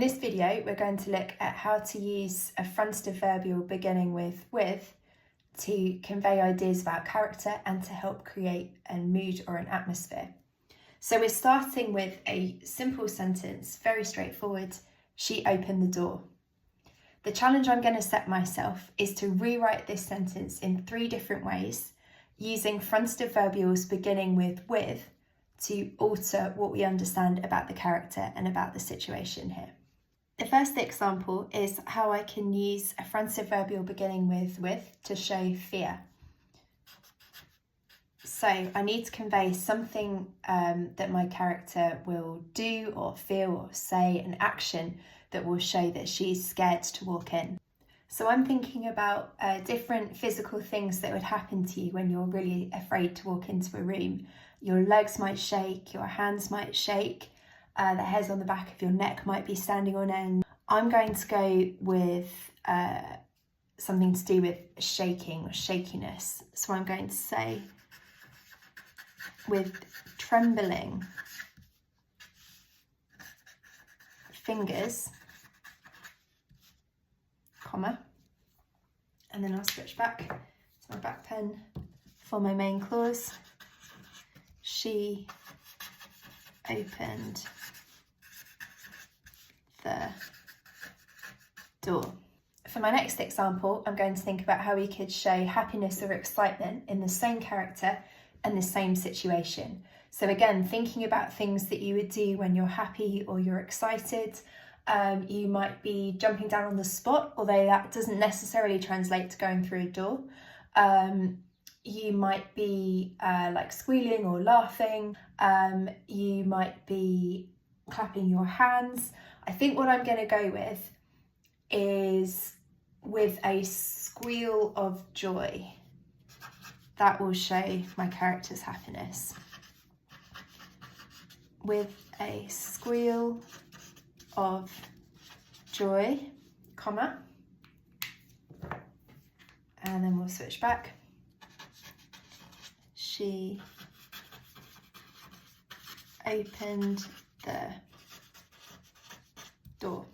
In this video, we're going to look at how to use a fronted adverbial beginning with to convey ideas about character and to help create a mood or an atmosphere. So we're starting with a simple sentence, very straightforward. She opened the door. The challenge I'm going to set myself is to rewrite this sentence in 3 different ways, using fronted adverbials beginning with to alter what we understand about the character and about the situation here. The first example is how I can use a fronted adverbial beginning with to show fear. So I need to convey something that my character will do or feel or say, an action that will show that she's scared to walk in. So I'm thinking about different physical things that would happen to you when you're really afraid to walk into a room. Your legs might shake, your hands might shake, the hairs on the back of your neck might be standing on end. I'm going to go with something to do with shaking or shakiness. So I'm going to say with trembling fingers, comma, and then I'll switch back to my back pen for my main clause. She opened the door. For my next example, I'm going to think about how we could show happiness or excitement in the same character and the same situation. So again, thinking about things that you would do when you're happy or you're excited. You might be jumping down on the spot, although that doesn't necessarily translate to going through a door. You might be like squealing or laughing. You might be clapping your hands. I think what I'm going to go with is with a squeal of joy. That will show my character's happiness. With a squeal of joy, comma, and then we'll switch back. She opened the door.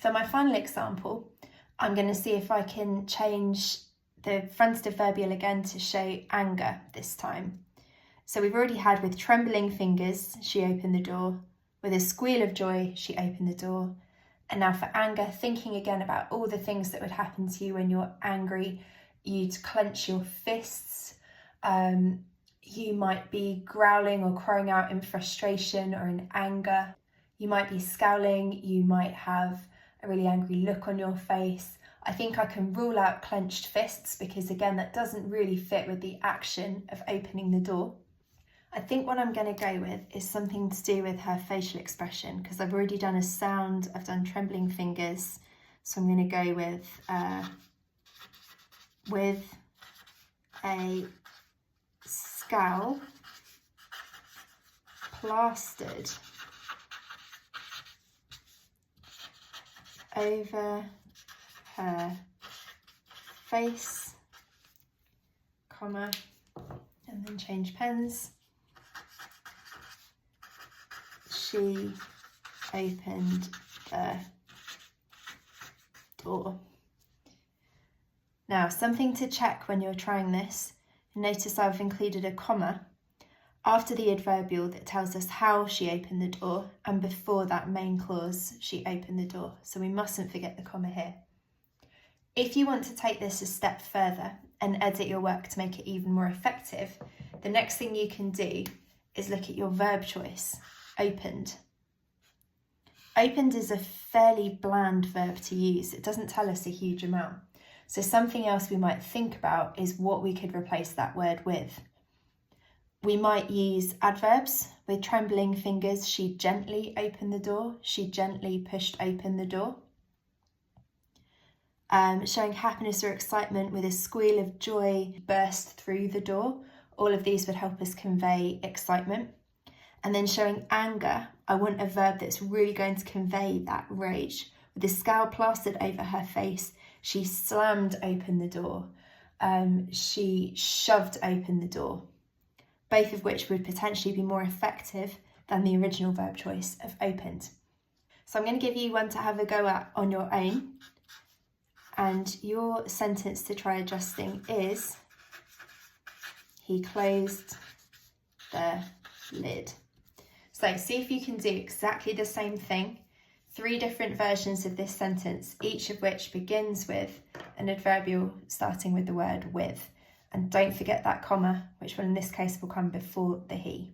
For my final example, I'm going to see if I can change the fronted adverbial again to show anger this time. So we've already had with trembling fingers, she opened the door. With a squeal of joy, she opened the door. And now for anger, thinking again about all the things that would happen to you when you're angry. You'd clench your fists. You might be growling or crying out in frustration or in anger. You might be scowling. You might have a really angry look on your face. I think I can rule out clenched fists because again, that doesn't really fit with the action of opening the door. I think what I'm going to go with is something to do with her facial expression because I've already done a sound, I've done trembling fingers, so I'm going to go with a scowl plastered over her face, comma, and then change pens. She opened the door. Now, something to check when you're trying this, notice I've included a comma after the adverbial that tells us how she opened the door and before that main clause, she opened the door. So we mustn't forget the comma here. If you want to take this a step further and edit your work to make it even more effective, the next thing you can do is look at your verb choice, opened. Opened is a fairly bland verb to use. It doesn't tell us a huge amount. So something else we might think about is what we could replace that word with. We might use adverbs. With trembling fingers, she gently opened the door. She gently pushed open the door. Showing happiness or excitement with a squeal of joy burst through the door. All of these would help us convey excitement. And then showing anger, I want a verb that's really going to convey that rage. With a scowl plastered over her face, she slammed open the door. She shoved open the door. Both of which would potentially be more effective than the original verb choice of opened. So I'm going to give you one to have a go at on your own. And your sentence to try adjusting is, he closed the lid. So see if you can do exactly the same thing. 3 different versions of this sentence, each of which begins with an adverbial starting with the word with. And don't forget that comma, which will in this case will come before the he.